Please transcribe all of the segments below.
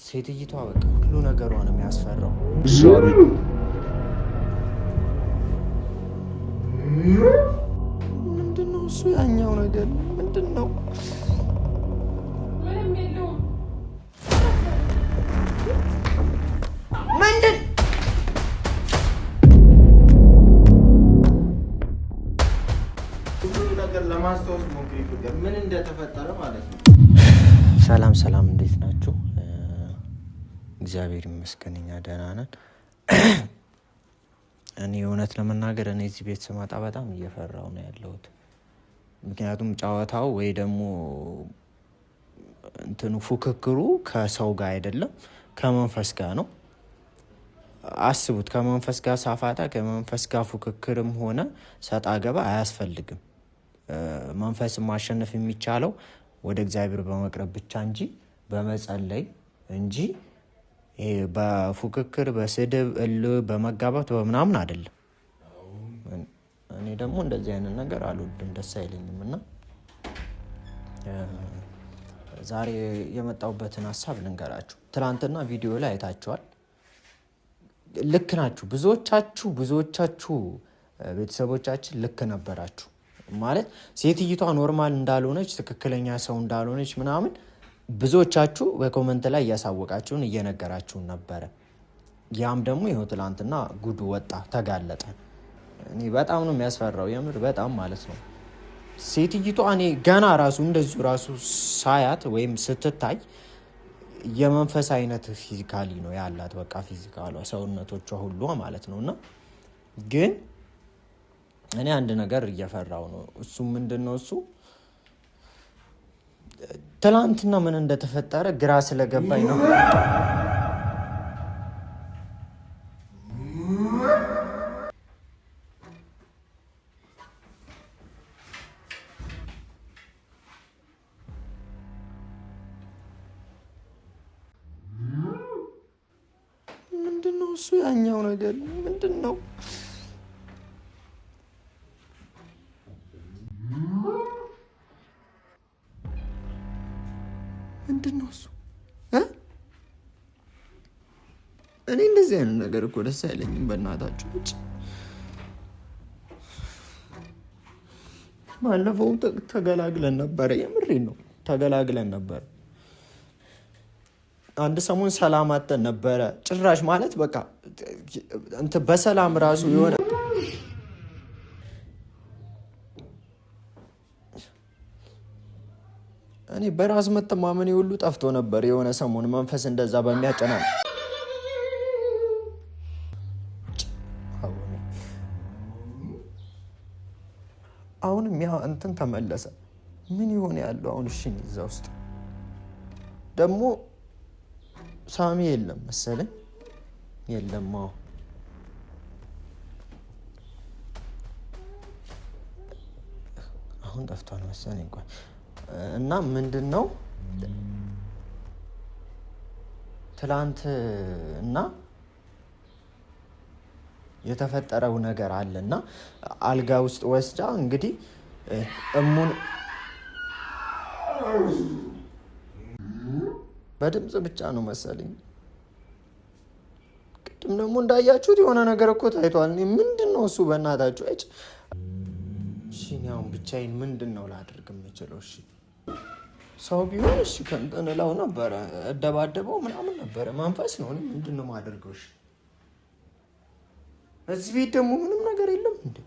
ሴትይቷ በቃ ሁሉ ነገሯ ነው የሚያስፈራው። ምንድነው እሱ ያኛው ነገር ምንድነው? ምንድን ሁሉ ነገር ለማስታወስ ሞክሪ ፍቅር ምን እንደተፈጠረ ማለት ነው። ሰላም ሰላም፣ እንዴት ናችሁ? እግዚአብሔር ይመስገን እኛ ደህና ነን። እኔ እውነት ለመናገር እኔ እዚህ ቤት ስመጣ በጣም እየፈራሁ ነው ያለሁት። ምክንያቱም ጨዋታው ወይ ደግሞ እንትኑ ፉክክሩ ከሰው ጋር አይደለም ከመንፈስ ጋር ነው። አስቡት፣ ከመንፈስ ጋር ሳፋታ፣ ከመንፈስ ጋር ፉክክርም ሆነ ሰጣ ገባ አያስፈልግም። መንፈስን ማሸነፍ የሚቻለው ወደ እግዚአብሔር በመቅረብ ብቻ እንጂ በመጸለይ እንጂ በፉክክር በስድብ በመጋባት በምናምን አይደለም። እኔ ደግሞ እንደዚህ አይነት ነገር አልወድም፣ ደስ አይለኝም። እና ዛሬ የመጣሁበትን ሀሳብ ልንገራችሁ። ትናንትና ቪዲዮ ላይ አይታችኋል። ልክ ናችሁ። ብዙዎቻችሁ ቤተሰቦቻችን ልክ ነበራችሁ። ማለት ሴትይቷ ኖርማል እንዳልሆነች ትክክለኛ ሰው እንዳልሆነች ምናምን ብዙዎቻችሁ በኮመንት ላይ እያሳወቃችሁን እየነገራችሁን ነበረ። ያም ደግሞ ይኸው ትላንትና ጉዱ ወጣ፣ ተጋለጠ። እኔ በጣም ነው የሚያስፈራው፣ የምር በጣም ማለት ነው። ሴትይቷ እኔ ገና ራሱ እንደዚሁ ራሱ ሳያት ወይም ስትታይ የመንፈስ አይነት ፊዚካሊ ነው ያላት። በቃ ፊዚካሏ ሰውነቶቿ ሁሉ ማለት ነው። እና ግን እኔ አንድ ነገር እየፈራው ነው። እሱ ምንድን ነው? እሱ ትላንትና ምን እንደተፈጠረ ግራ ስለገባኝ ነው። ምንድነው እሱ ያኛው ነገር ምንድነው? ምንድነው እሱ? እኔ እንደዚህ አይነት ነገር እኮ ደስ አይለኝም። በእናታችሁ ውጭ ባለፈው ተገላግለን ነበረ። የምሬን ነው፣ ተገላግለን ነበረ። አንድ ሰሞን ሰላም አጥተን ነበረ። ጭራሽ ማለት በቃ በሰላም ራሱ የሆነ እኔ በራስ መተማመን ሁሉ ጠፍቶ ነበር። የሆነ ሰሞን መንፈስ እንደዛ በሚያጨና አሁንም ያ እንትን ተመለሰ። ምን ይሆን ያለው አሁን? እሺ እዛ ውስጥ ደግሞ ሳሚ የለም መሰለኝ። የለም አሁን ጠፍቷል መሰለኝ። እንኳን እና ምንድነው ትላንት እና የተፈጠረው ነገር አለና አልጋ ውስጥ ወስዳ እንግዲህ እሙን በድምጽ ብቻ ነው መሰለኝ። ቅድም ደግሞ እንዳያችሁት የሆነ ነገር እኮ ታይቷል። ምንድነው እሱ? በእናታችሁ እጭ እሺ፣ ያው ብቻዬን ምንድነው ላደርግ የምችለው? እሺ ሰው ቢሆን እሺ ከእንትን እላው ነበረ፣ እደባደበው ምናምን ነበረ። መንፈስ ነው። ምንድነው ማደርገው? እሺ እዚህ ቤት ደግሞ ምንም ነገር የለም እንዴ?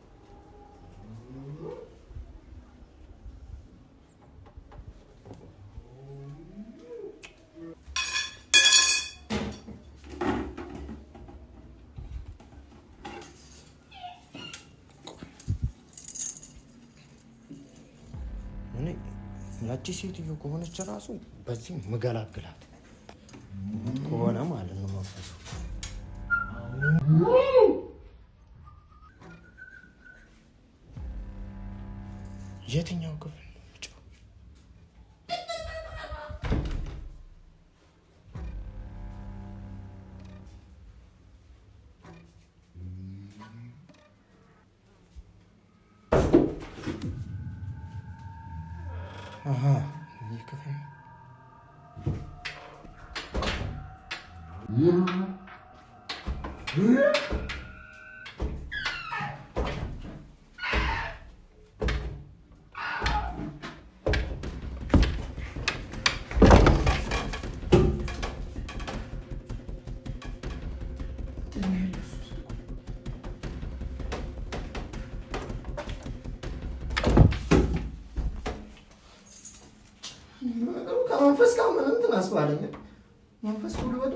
ያቺ ሴትዮ ከሆነች ራሱ በዚህ መገላግላት ከሆነ ማለት ነው መንፈሱ። የትኛው ክፍል ነው? ከመንፈስ ጋር ምን እንትን አስባለኝ። መንፈስ ሁሉ ወደ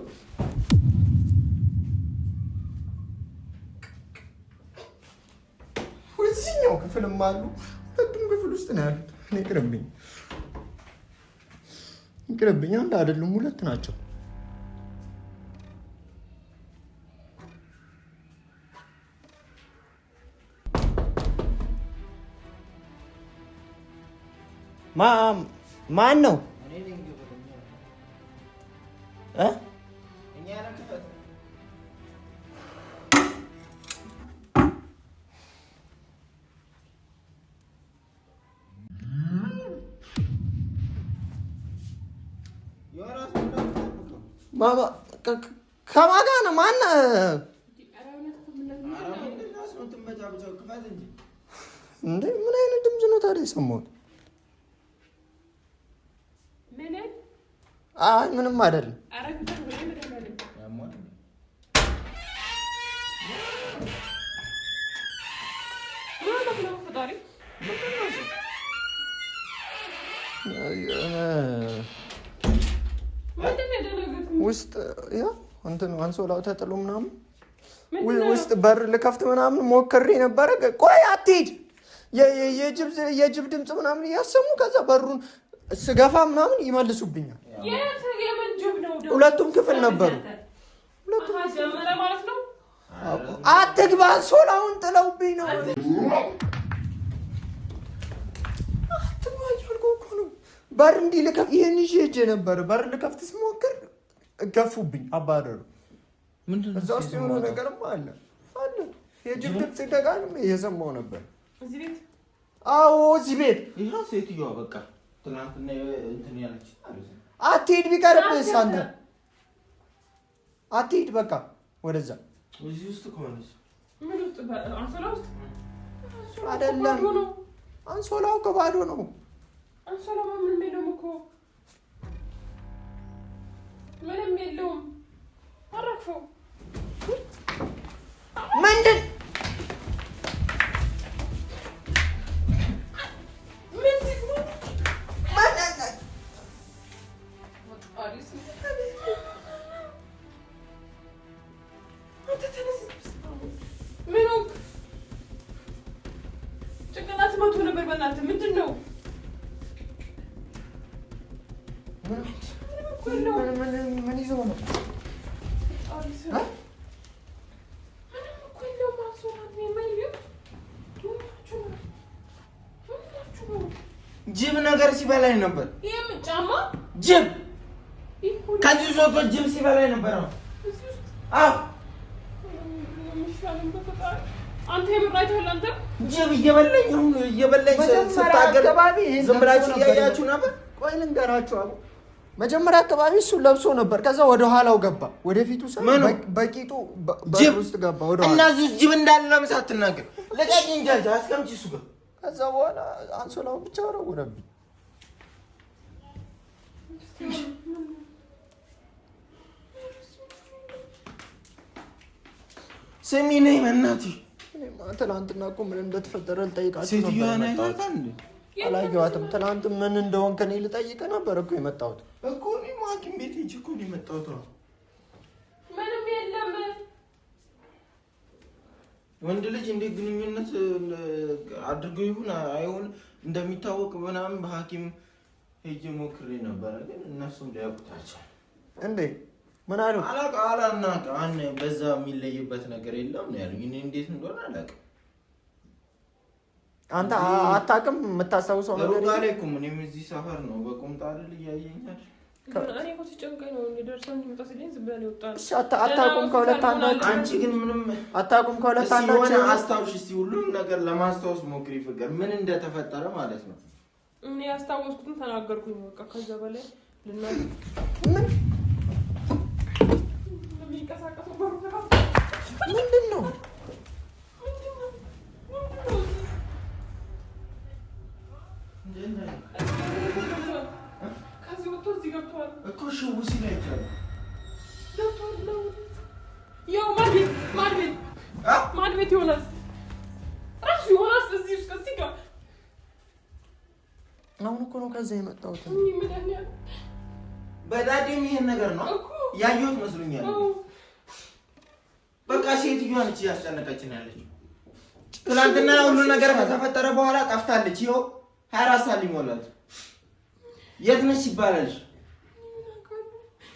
እዚህኛው ክፍልም አሉ። ሁለቱም ክፍል ውስጥ ነው ያሉት። እኔ ይቅርብኝ። አንድ አይደሉም፣ ሁለት ናቸው። ማን ነው? ከማን ጋር ነው? ማን እንዴ? ምን አይነት ድምፅ ነው ታዲያ የሰማሁት? አይ ምንም አይደለም። ውስጥ ያ እንትን አንሶላው ተጥሎ ምናምን ውስጥ በር ልከፍት ምናምን ሞክሬ ነበረ። ቆይ አትሂድ፣ የጅብ ድምፅ ምናምን እያሰሙ ከዛ በሩን ስገፋ ምናምን ይመልሱብኛል። ሁለቱም ክፍል ነበሩ። አትግባ፣ አንሶላውን ጥለውብኝ ነው። አትግባ እያልኩህ እኮ ነው። በር እንዲህ ልከፍት ይሄን ይዤ ሄጄ ነበረ። በር ልከፍት ስሞክር ገፉብኝ፣ አባረሩ። እዛ ውስጥ የሆነ ነገርም አለ። የጅብ ድምፅ ደጋግሜ እየሰማሁ ነበር። አዎ እዚህ ቤት ይኸው ሴትዮዋ በቃ ትናንትና እንትን ያለች አትሂድ፣ ቢቀርብህስ አንተ አትሂድ፣ በቃ ወደዛ። እዚህ ውስጥ ከሆነች ምን ውስጥ አንሶላ ውስጥ አይደለም፣ አንሶላው ከባዶ ነው። አንሶላው ምንም የለውም እኮ ምንም የለውም። አረፈው ምንድን ጭንቅላት መቶ ነበር። በእናትህ ምንድን ነው? ምን ይዞ ነው? ጅብ ነገር ሲበላኝ ነበር። ይሄም ጫማ ጅብ ከዚህ ሶቶ ጅብ ሲበላኝ ነበር። አዎ አንተ የምራይተው አንተ ጅብ እየበላኝ ስታገል ዝም ብላችሁ እያያችሁ ነበር። ቆይ ልንገራችሁ አሉ። መጀመሪያ አካባቢ እሱ ለብሶ ነበር። ከዛ ወደ ኋላው ገባ። ወደፊቱ በቂጡ ጅብ ውስጥ ገባ። ወደ ኋላ እና እዚህ ጅብ እንዳለ ለምን ሳትናገር ለቀኝ እንጂ አስቀምጪ እሱ ጋር። ከዛ በኋላ አንሶላው ብቻ ወረወረብኝ። ስሚ ነኝ በእናትሽ። ትናንትና እኮ ምን እንደተፈጠረ ልጠይቃችሁ ነበር። ሴትዮዋን አይታታል እንዴ? አላየኋትም። ትናንት ምን እንደሆንክ እኔ ልጠይቅህ ነበር እኮ የመጣሁት እኮ። እኔም ሐኪም ቤት ሂጅ እኮ ነው የመጣሁት። ምንም የለም። ወንድ ልጅ እንዴት ግንኙነት አድርገው ይሁን አይሁን እንደሚታወቅ ምናምን በሐኪም ሄጄ ሞክሬ ነበረ፣ ግን እነሱም ሊያውቁታቸው እንዴ ምን አሉ? አላውቅም። በዛ የሚለይበት ነገር የለም ነው ያሉኝ። እኔ እንዴት እንደሆነ አላውቅም። አንተ አታውቅም? የምታስታውሰው ነገር ሩጋ ላይ እኮ እኔም እዚህ ሰፈር ነው በቁምጣ አይደል እያየኛል። እኔ እኮ ሲጨንቀኝ ነው እንደደርሰው እንድመጣስልኝ ዝም ብለን ይወጣል። እሺ አታውቁም? ከሁለት አንዳችሁ አንቺ ግን ምንም አታውቁም? ከሁለት አንዳችሁ አስታውሽ እስቲ፣ ሁሉም ነገር ለማስታወስ ሞክሪ። ፍቅር ምን እንደተፈጠረ ማለት ነው። እኔ ያስታወስኩትን ተናገርኩኝ። በቃ ከዛ በላይ ልናገር ያው ማድቤት ይሆናል ራሱ ይሆናል እዚህ ውስጥ ከዚህ ጋር አሁን እኮ ነው ከዛ የመጣሁት በዳዴም ይሄን ነገር ነው ያየሁት መስሎኛል በቃ ሴትዮዋ ነች ያስጨነቀችን ያለችው ትላንትና ሁሉ ነገር ከተፈጠረ በኋላ ጠፍታለች ይኸው 24 ሰዓት ሊሞላት የት ነች ይባላል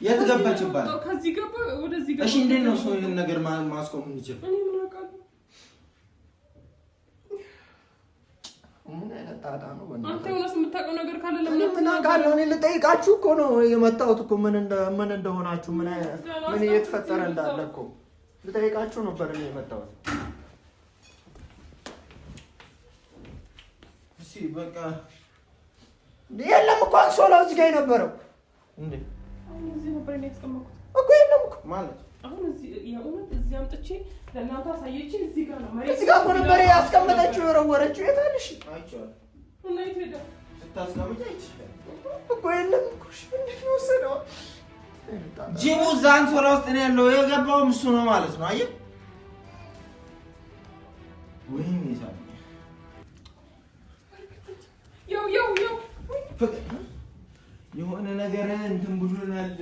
የት ገባች ይባላል ከዚህ ገባ ወደዚህ ገባ እሺ እንዴት ነው ሰው ይሄን ነገር ማስቆም እንችል አንተ ሆነስ የምታውቀው ነገር ካለ ለምን አውቃለሁ እኔ ልጠይቃችሁ እኮ ነው የመጣሁት እኮ ምን እንደሆናችሁ ምን እየተፈጠረ እንዳለ እኮ ልጠይቃችሁ ነበር እኔ የመጣሁት እሺ በቃ የለም እኮ አንሶላው እዚህ ጋር የነበረው እንዴ አሁን እዚህ ነበር እኔ ያስቀመጥኩት እኮ የለም እኮ ማለት አሁን እዚህ የእውነት እዚህ አምጥቼ ለእናንተ አሳየች እዚህ ጋር ነው እዚህ ጋር እኮ ነበር ያስቀመጠችው የወረወረችው የት አለሽ አይቼዋለሁ እና የት ሄደ ስታስቀምጪ አይቼ እኮ የለም እኮ እሺ ምንድን ነው የወሰደው ጅቡ እዛ አንሶላ ውስጥ ነው ያለው የገባውም እሱ ነው ማለት ነው አየህ ወይኔ ይሳል ያው የሆነ ነገር እንትን ብሎናል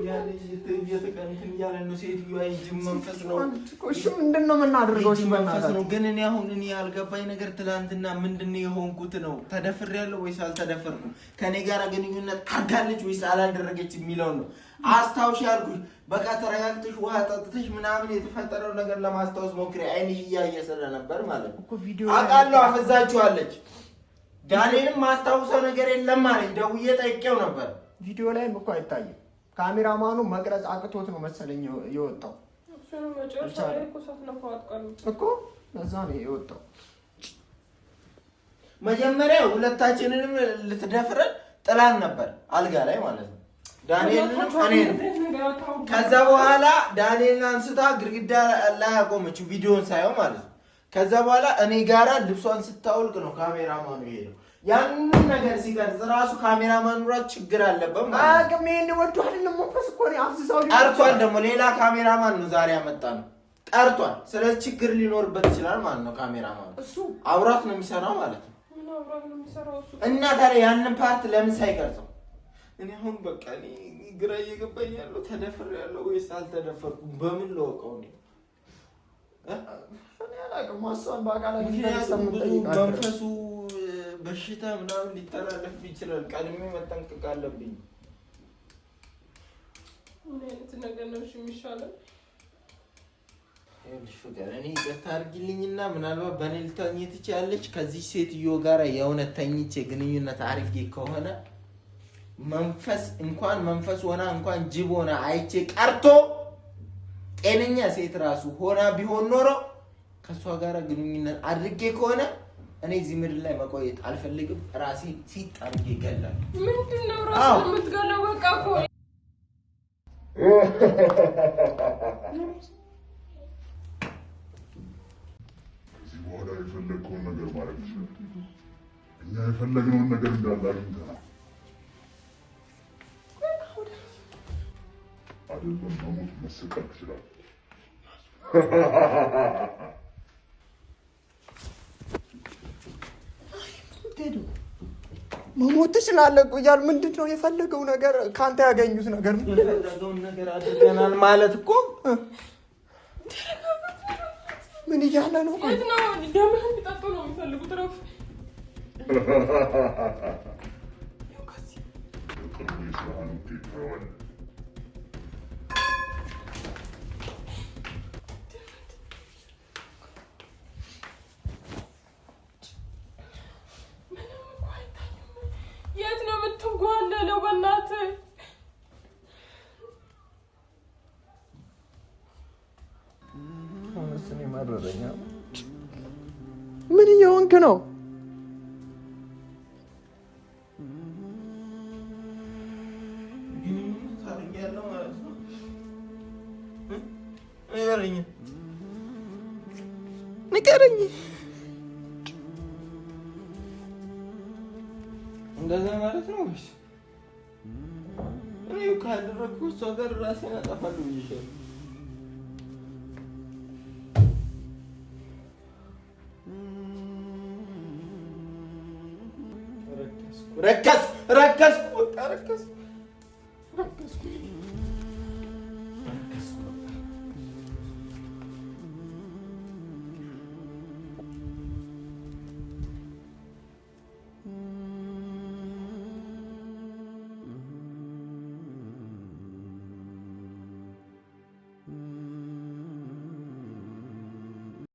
ያለ እየተቀንትን ያለ ነው ሴትዮዋ የጅብ መንፈስ ነው እሺ ምንድነው የምናደርገው እሺ መንፈስ ነው ግን እኔ አሁን ያልገባኝ ነገር ትላንትና ምንድነው የሆንኩት ነው ተደፍሬያለሁ ወይስ አልተደፈርኩም ከኔ ጋር ግንኙነት አድርጋለች ወይስ አላደረገች የሚለው ነው አስታውሽ ያልኩሽ በቃ ተረጋግተሽ ውሃ ጠጥተሽ ምናምን የተፈጠረው ነገር ለማስታወስ ሞክሪ አይንሽ እያየ ስለነበር ማለት ነው አውቃለሁ አፈዛችኋለች ዳንኤልም ማስታወሰው ነገር የለም ማለት ደውዬ ጠይቄው ነበር ቪዲዮ ላይም እኮ አይታይም ካሜራማኑ መቅረጽ አቅቶት ነው መሰለኝ የወጣው እሱን መጨረሻ ላይ እኮ ሳትነፋው አትቀርም እኮ ለዛ ነው የወጣው መጀመሪያ ሁለታችንንም ልትደፍረን ጥላን ነበር አልጋ ላይ ማለት ነው ዳንኤልንም እኔን ከዛ በኋላ ዳንኤልን አንስታ ግድግዳ ላይ አቆመችው ቪዲዮን ሳይሆን ማለት ነው ከዛ በኋላ እኔ ጋራ ልብሷን ስታውልቅ ነው ካሜራማኑ ይሄው ያንን ነገር ሲቀርጽ ራሱ ካሜራማኑ ራሱ ችግር አለበት ማለት ነው አቅም ይሄን ወዶ አይደለም ሞፈስ እኮ ነው አፍዝሳው ቀርቷል ደግሞ ሌላ ካሜራማን ነው ዛሬ ያመጣ ነው ቀርቷል ስለዚህ ችግር ሊኖርበት ይችላል ማለት ነው ካሜራማኑ እሱ አውራት ነው የሚሰራው ማለት ነው ምን አውራት ነው የሚሰራው እሱ እና ታዲያ ያንን ፓርት ለምን ሳይቀርጸው እኔ አሁን በቃ እኔ ግራ እየገባኝ ያለው ተደፍሬያለሁ ወይስ አልተደፈርኩም በምን ልወቀው ነው እኔ አላውቅም ማሰን ባቃላ መንፈሱ በሽታ ምናምን ሊተላለፍ ይችላል ቀድሜ መጠንቀቅ አለብኝ ምን አይነት ነገር ነው የሚሻለው ይኸውልሽ ፍቅር እኔ ይቅርታ አድርጊልኝና ምናልባት በእኔ ልታኝ ትችያለሽ ከዚህ ሴትዮ ጋር የእውነት ተኝቼ ግንኙነት አድርጌ ከሆነ መንፈስ እንኳን መንፈስ ሆና እንኳን ጅብ ሆና አይቼ ቀርቶ ጤነኛ ሴት ራሱ ሆና ቢሆን ኖሮ ከሷ ጋር ግንኙነት አድርጌ ከሆነ እኔ እዚህ ምድር ላይ መቆየት አልፈልግም ራሴ ሲጣርጌ ይገላል ምንድነው ራሱ የምትገለው በቃ እኮ እዚህ በኋላ የፈለግከውን ነገር ማለት ይችላል እኛ የፈለግነውን ነገር እንዳላግኝተናል አይደለም መሞት መስቀል ይችላል መሞት ትችላለህ እኮ እያሉ ምንድን ነው የፈለገው ነገር ከአንተ ያገኙት ነገር የፈለገውን ነገር አድርገናል ማለት እኮ ምን እያለ ነው የት ነው ደምህን እንዲጠጡ ነው የሚፈልጉት ረፍ የት ነው የምትጓለለው በእናትህ ምን እየሆንክ ነው ንገረኝ እንደዛ ማለት ነው ወይስ እኔ እኮ ካደረኩ እሷ ጋር ራሴን አጠፋለሁ ይሻል ረከስ